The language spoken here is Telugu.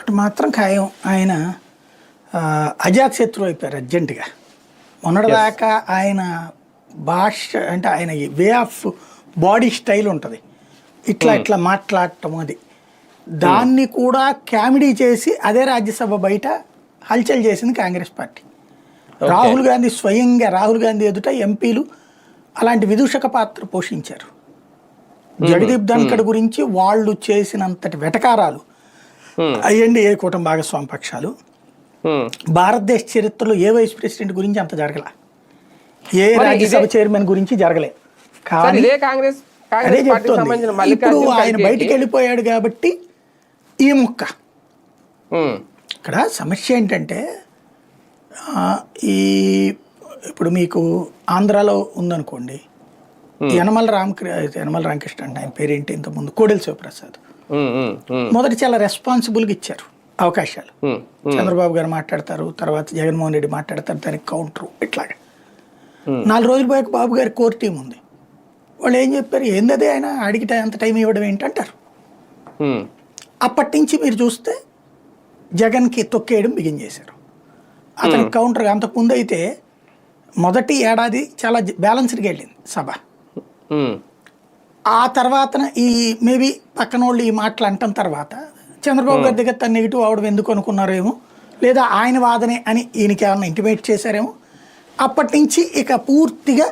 ఒక్కటి మాత్రం ఖాయం, ఆయన అజాతశత్రువు అయిపోయారు అర్జెంటుగా. మొన్నటిదాకా ఆయన భాష అంటే ఆయన వే ఆఫ్ బాడీ స్టైల్ ఉంటుంది, ఇట్లా ఇట్లా మాట్లాడటం, అది దాన్ని కూడా కామెడీ చేసి అదే రాజ్యసభ బయట హల్చల్ చేసింది కాంగ్రెస్ పార్టీ. రాహుల్ గాంధీ స్వయంగా రాహుల్ గాంధీ ఎదుట ఎంపీలు అలాంటి విదూషక పాత్ర పోషించారు. జగదీప్ ధన్కడ్ గురించి వాళ్ళు చేసినంతటి వెటకారాలు అయ్యండి ఏ కూటమి భాగస్వామి పక్షాలు. భారతదేశ చరిత్రలో ఏ వైస్ ప్రెసిడెంట్ గురించి అంత జరగల, ఏ రాజ్యసభ చైర్మన్ గురించి జరగలేదు. కానీ అదే చెప్తోంది, ఇప్పుడు ఆయన బయటికి వెళ్ళిపోయాడు కాబట్టి ఈ ముక్క. ఇక్కడ సమస్య ఏంటంటే ఈ ఇప్పుడు మీకు ఆంధ్రాలో ఉందనుకోండి, యనమల రామకృష్ణ అంటే ఆయన పేరేంటి ఇంతకుముందు, కోడెల శివప్రసాద్ మొదటి చాలా రెస్పాన్సిబుల్గా ఇచ్చారు అవకాశాలు. చంద్రబాబు గారు మాట్లాడతారు, తర్వాత జగన్మోహన్ రెడ్డి మాట్లాడతారు, దానికి కౌంటర్ ఇట్లాగా. 4 రోజులు పోయాక బాబు గారి కోర్ టీం ఉంది, వాళ్ళు ఏం చెప్పారు, ఏందదే ఆయన అడిగి అంత టైం ఇవ్వడం ఏంటంటారు. అప్పటి నుంచి మీరు చూస్తే జగన్కి తొక్కేయడం బిగిన్ చేశారు. అతనికి కౌంటర్ అంతకుముందు అయితే మొదటి ఏడాది చాలా బ్యాలెన్స్డ్గా వెళ్ళింది సభ. ఆ తర్వాత ఈ మేబీ పక్కన వాళ్ళు ఈ మాటలు అంటాం తర్వాత చంద్రబాబు గారి దగ్గర తన నెగిటివ్ అవడం ఎందుకు అనుకున్నారేమో, లేదా ఆయన వాదనే అని ఈయనకి ఏమన్నా ఇంటిమేట్ చేశారేమో. అప్పటి నుంచి ఇక పూర్తిగా